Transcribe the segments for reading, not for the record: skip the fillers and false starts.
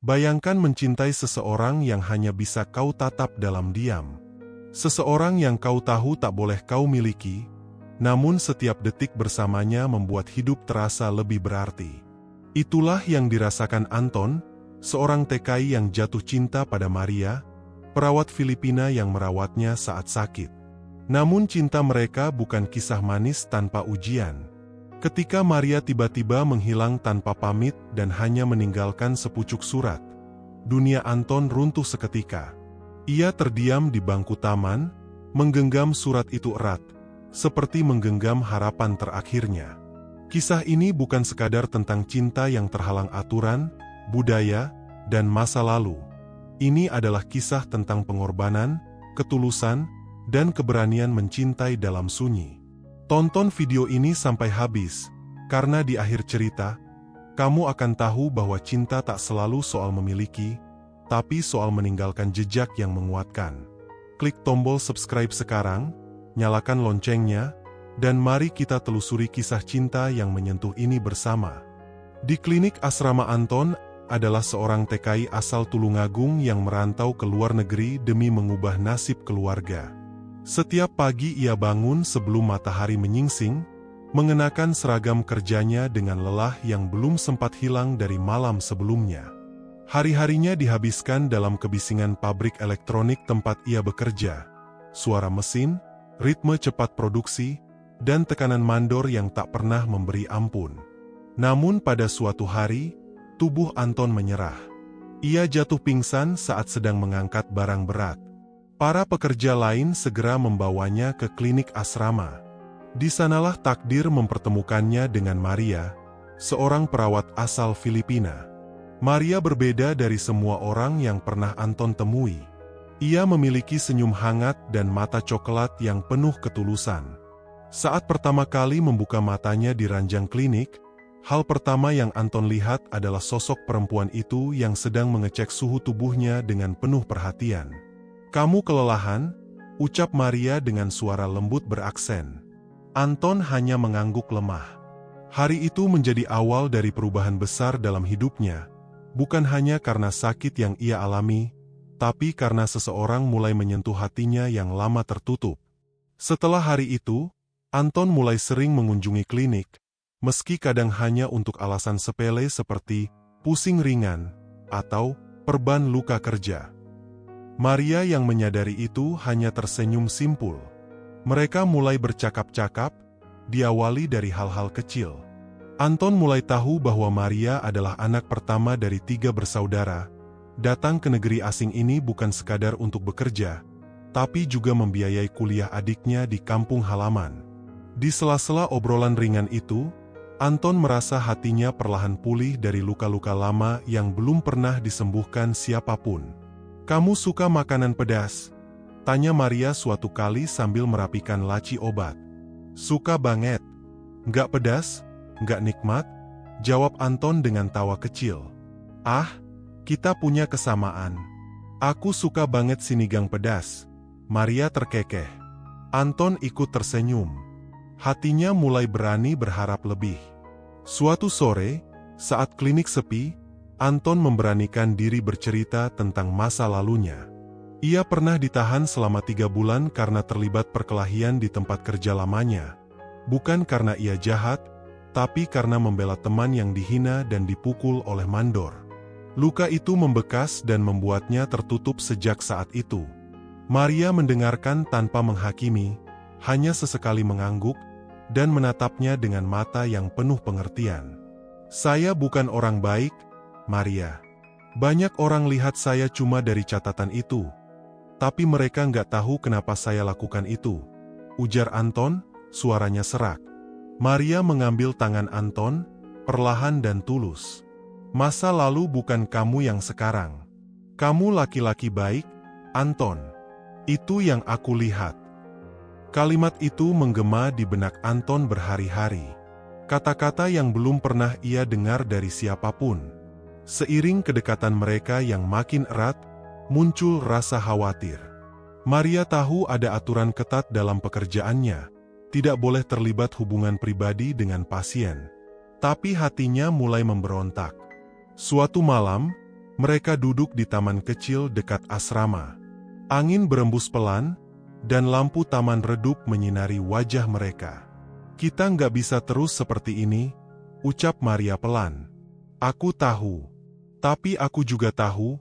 Bayangkan mencintai seseorang yang hanya bisa kau tatap dalam diam. Seseorang yang kau tahu tak boleh kau miliki, namun setiap detik bersamanya membuat hidup terasa lebih berarti. Itulah yang dirasakan Anton, seorang TKI yang jatuh cinta pada Maria, perawat Filipina yang merawatnya saat sakit. Namun cinta mereka bukan kisah manis tanpa ujian. Ketika Maria tiba-tiba menghilang tanpa pamit dan hanya meninggalkan sepucuk surat, dunia Anton runtuh seketika. Ia terdiam di bangku taman, menggenggam surat itu erat, seperti menggenggam harapan terakhirnya. Kisah ini bukan sekadar tentang cinta yang terhalang aturan, budaya, dan masa lalu. Ini adalah kisah tentang pengorbanan, ketulusan, dan keberanian mencintai dalam sunyi. Tonton video ini sampai habis, karena di akhir cerita, kamu akan tahu bahwa cinta tak selalu soal memiliki, tapi soal meninggalkan jejak yang menguatkan. Klik tombol subscribe sekarang, nyalakan loncengnya, dan mari kita telusuri kisah cinta yang menyentuh ini bersama. Di klinik asrama Anton adalah seorang TKI asal Tulungagung yang merantau ke luar negeri demi mengubah nasib keluarga. Setiap pagi ia bangun sebelum matahari menyingsing, mengenakan seragam kerjanya dengan lelah yang belum sempat hilang dari malam sebelumnya. Hari-harinya dihabiskan dalam kebisingan pabrik elektronik tempat ia bekerja. Suara mesin, ritme cepat produksi, dan tekanan mandor yang tak pernah memberi ampun. Namun pada suatu hari, tubuh Anton menyerah. Ia jatuh pingsan saat sedang mengangkat barang berat. Para pekerja lain segera membawanya ke klinik asrama. Di sanalah takdir mempertemukannya dengan Maria, seorang perawat asal Filipina. Maria berbeda dari semua orang yang pernah Anton temui. Ia memiliki senyum hangat dan mata coklat yang penuh ketulusan. Saat pertama kali membuka matanya di ranjang klinik, hal pertama yang Anton lihat adalah sosok perempuan itu yang sedang mengecek suhu tubuhnya dengan penuh perhatian. "Kamu kelelahan?" ucap Maria dengan suara lembut beraksen. Anton hanya mengangguk lemah. Hari itu menjadi awal dari perubahan besar dalam hidupnya, bukan hanya karena sakit yang ia alami, tapi karena seseorang mulai menyentuh hatinya yang lama tertutup. Setelah hari itu, Anton mulai sering mengunjungi klinik, meski kadang hanya untuk alasan sepele seperti pusing ringan atau perban luka kerja. Maria yang menyadari itu hanya tersenyum simpul. Mereka mulai bercakap-cakap, diawali dari hal-hal kecil. Anton mulai tahu bahwa Maria adalah anak pertama dari 3 bersaudara. Datang ke negeri asing ini bukan sekadar untuk bekerja, tapi juga membiayai kuliah adiknya di kampung halaman. Di sela-sela obrolan ringan itu, Anton merasa hatinya perlahan pulih dari luka-luka lama yang belum pernah disembuhkan siapapun. "Kamu suka makanan pedas?" tanya Maria suatu kali sambil merapikan laci obat. "Suka banget." "Nggak pedas? Nggak nikmat?" jawab Anton dengan tawa kecil. "Ah, kita punya kesamaan. Aku suka banget sinigang pedas." Maria terkekeh. Anton ikut tersenyum. Hatinya mulai berani berharap lebih. Suatu sore, saat klinik sepi, Anton memberanikan diri bercerita tentang masa lalunya. Ia pernah ditahan selama 3 bulan karena terlibat perkelahian di tempat kerja lamanya. Bukan karena ia jahat, tapi karena membela teman yang dihina dan dipukul oleh mandor. Luka itu membekas dan membuatnya tertutup sejak saat itu. Maria mendengarkan tanpa menghakimi, hanya sesekali mengangguk, dan menatapnya dengan mata yang penuh pengertian. "Saya bukan orang baik, Maria. Banyak orang lihat saya cuma dari catatan itu. Tapi mereka nggak tahu kenapa saya lakukan itu," ujar Anton, suaranya serak. Maria mengambil tangan Anton, perlahan dan tulus. "Masa lalu bukan kamu yang sekarang. Kamu laki-laki baik, Anton. Itu yang aku lihat." Kalimat itu menggema di benak Anton berhari-hari. Kata-kata yang belum pernah ia dengar dari siapapun. Seiring kedekatan mereka yang makin erat, muncul rasa khawatir. Maria tahu ada aturan ketat dalam pekerjaannya, tidak boleh terlibat hubungan pribadi dengan pasien. Tapi hatinya mulai memberontak. Suatu malam, Mereka duduk di taman kecil dekat asrama. Angin berembus pelan, dan lampu taman redup menyinari wajah mereka. "Kita nggak bisa terus seperti ini," ucap Maria pelan. "Aku tahu. Tapi aku juga tahu,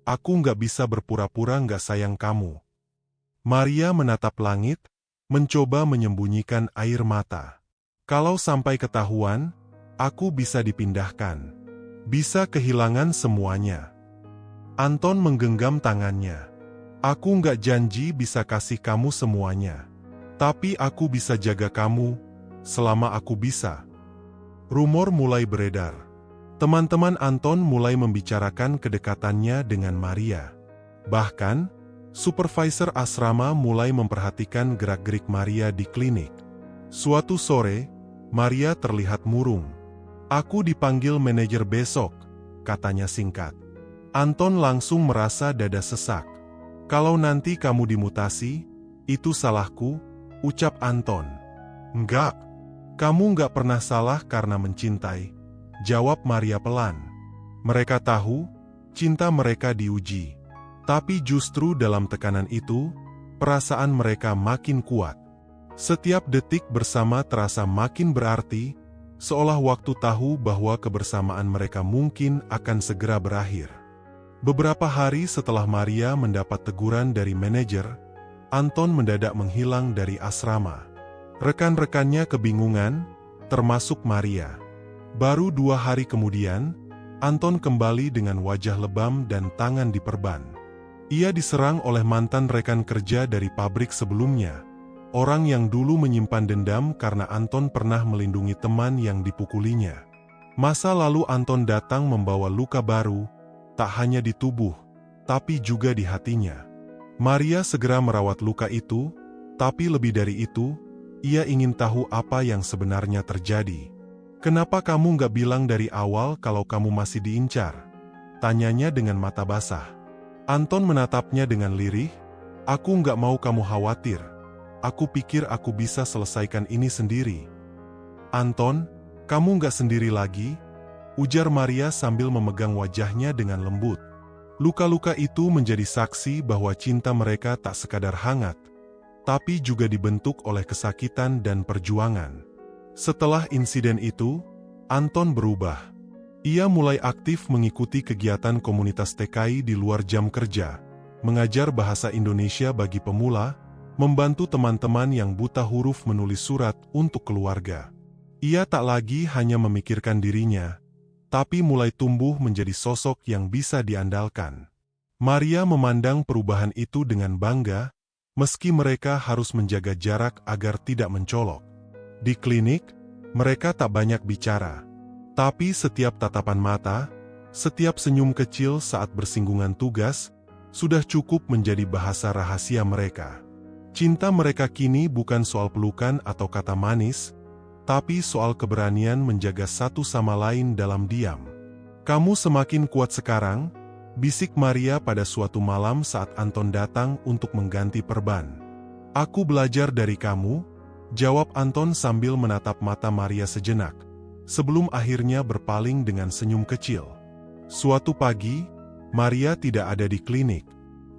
aku nggak bisa berpura-pura nggak sayang kamu." Maria menatap langit, mencoba menyembunyikan air mata. "Kalau sampai ketahuan, aku bisa dipindahkan. Bisa kehilangan semuanya." Anton menggenggam tangannya. "Aku nggak janji bisa kasih kamu semuanya. Tapi aku bisa jaga kamu, selama aku bisa." Rumor mulai beredar. Teman-teman Anton mulai membicarakan kedekatannya dengan Maria. Bahkan, supervisor asrama mulai memperhatikan gerak-gerik Maria di klinik. Suatu sore, Maria terlihat murung. "Aku dipanggil manajer besok," katanya singkat. Anton langsung merasa dada sesak. "Kalau nanti kamu dimutasi, itu salahku," ucap Anton. "Enggak. Kamu nggak pernah salah karena mencintai," jawab Maria pelan. Mereka tahu, cinta mereka diuji. Tapi justru dalam tekanan itu, perasaan mereka makin kuat. Setiap detik bersama terasa makin berarti, seolah waktu tahu bahwa kebersamaan mereka mungkin akan segera berakhir. Beberapa hari setelah Maria mendapat teguran dari manajer, Anton mendadak menghilang dari asrama. Rekan-rekannya kebingungan, termasuk Maria. Baru 2 hari kemudian, Anton kembali dengan wajah lebam dan tangan diperban. Ia diserang oleh mantan rekan kerja dari pabrik sebelumnya. Orang yang dulu menyimpan dendam karena Anton pernah melindungi teman yang dipukulinya. Masa lalu Anton datang membawa luka baru, tak hanya di tubuh, tapi juga di hatinya. Maria segera merawat luka itu, tapi lebih dari itu, ia ingin tahu apa yang sebenarnya terjadi. "Kenapa kamu nggak bilang dari awal kalau kamu masih diincar?" tanyanya dengan mata basah. Anton menatapnya dengan lirih. "Aku nggak mau kamu khawatir. Aku pikir aku bisa selesaikan ini sendiri." "Anton, kamu nggak sendiri lagi," ujar Maria sambil memegang wajahnya dengan lembut. Luka-luka itu menjadi saksi bahwa cinta mereka tak sekadar hangat, tapi juga dibentuk oleh kesakitan dan perjuangan. Setelah insiden itu, Anton berubah. Ia mulai aktif mengikuti kegiatan komunitas TKI di luar jam kerja, mengajar bahasa Indonesia bagi pemula, membantu teman-teman yang buta huruf menulis surat untuk keluarga. Ia tak lagi hanya memikirkan dirinya, tapi mulai tumbuh menjadi sosok yang bisa diandalkan. Maria memandang perubahan itu dengan bangga, meski mereka harus menjaga jarak agar tidak mencolok. Di klinik, mereka tak banyak bicara, tapi setiap tatapan mata, setiap senyum kecil saat bersinggungan tugas, sudah cukup menjadi bahasa rahasia mereka. Cinta mereka kini bukan soal pelukan atau kata manis, tapi soal keberanian menjaga satu sama lain dalam diam. "Kamu semakin kuat sekarang," bisik Maria pada suatu malam saat Anton datang untuk mengganti perban. "Aku belajar dari kamu," jawab Anton sambil menatap mata Maria sejenak, sebelum akhirnya berpaling dengan senyum kecil. Suatu pagi, Maria tidak ada di klinik.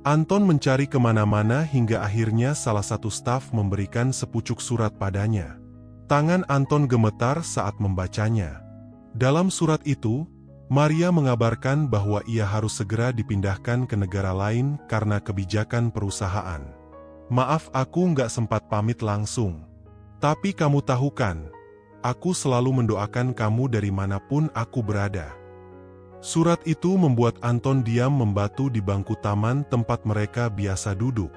Anton mencari kemana-mana hingga akhirnya salah satu staf memberikan sepucuk surat padanya. Tangan Anton gemetar saat membacanya. Dalam surat itu, Maria mengabarkan bahwa ia harus segera dipindahkan ke negara lain karena kebijakan perusahaan. "Maaf aku nggak sempat pamit langsung. Tapi kamu tahu kan, aku selalu mendoakan kamu dari manapun aku berada." Surat itu membuat Anton diam membatu di bangku taman tempat mereka biasa duduk.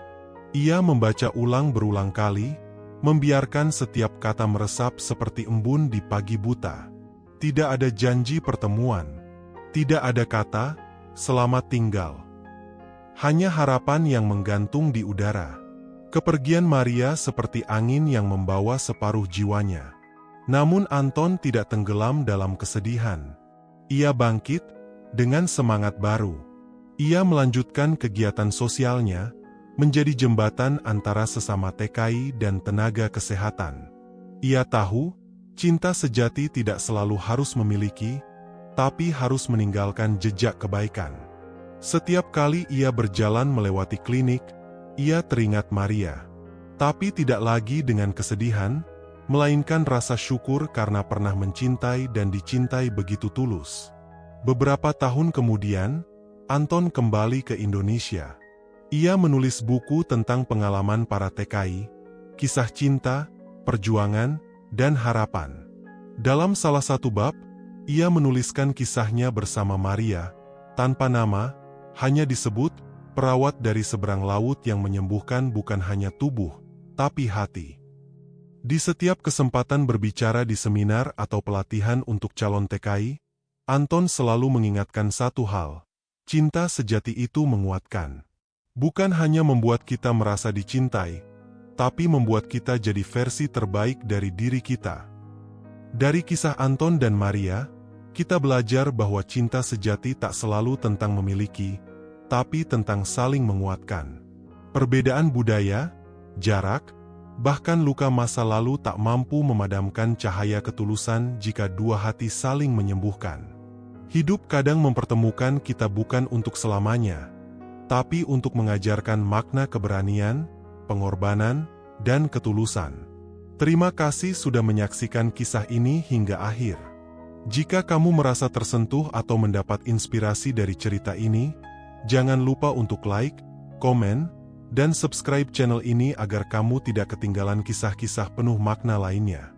Ia membaca ulang berulang kali, membiarkan setiap kata meresap seperti embun di pagi buta. Tidak ada janji pertemuan. Tidak ada kata, "Selamat tinggal." Hanya harapan yang menggantung di udara. Kepergian Maria seperti angin yang membawa separuh jiwanya. Namun Anton tidak tenggelam dalam kesedihan. Ia bangkit, dengan semangat baru. Ia melanjutkan kegiatan sosialnya, menjadi jembatan antara sesama TKI dan tenaga kesehatan. Ia tahu, cinta sejati tidak selalu harus memiliki, tapi harus meninggalkan jejak kebaikan. Setiap kali ia berjalan melewati klinik, ia teringat Maria. Tapi tidak lagi dengan kesedihan, melainkan rasa syukur karena pernah mencintai dan dicintai begitu tulus. Beberapa tahun kemudian, Anton kembali ke Indonesia. Ia menulis buku tentang pengalaman para TKI, kisah cinta, perjuangan, dan harapan. Dalam salah satu bab, ia menuliskan kisahnya bersama Maria, tanpa nama, hanya disebut perawat dari seberang laut yang menyembuhkan bukan hanya tubuh, tapi hati. Di setiap kesempatan berbicara di seminar atau pelatihan untuk calon TKI, Anton selalu mengingatkan satu hal, cinta sejati itu menguatkan. Bukan hanya membuat kita merasa dicintai, tapi membuat kita jadi versi terbaik dari diri kita. Dari kisah Anton dan Maria, kita belajar bahwa cinta sejati tak selalu tentang memiliki, tapi tentang saling menguatkan. Perbedaan budaya, jarak, bahkan luka masa lalu tak mampu memadamkan cahaya ketulusan jika dua hati saling menyembuhkan. Hidup kadang mempertemukan kita bukan untuk selamanya, tapi untuk mengajarkan makna keberanian, pengorbanan, dan ketulusan. Terima kasih sudah menyaksikan kisah ini hingga akhir. Jika kamu merasa tersentuh atau mendapat inspirasi dari cerita ini, jangan lupa untuk like, komen, dan subscribe channel ini agar kamu tidak ketinggalan kisah-kisah penuh makna lainnya.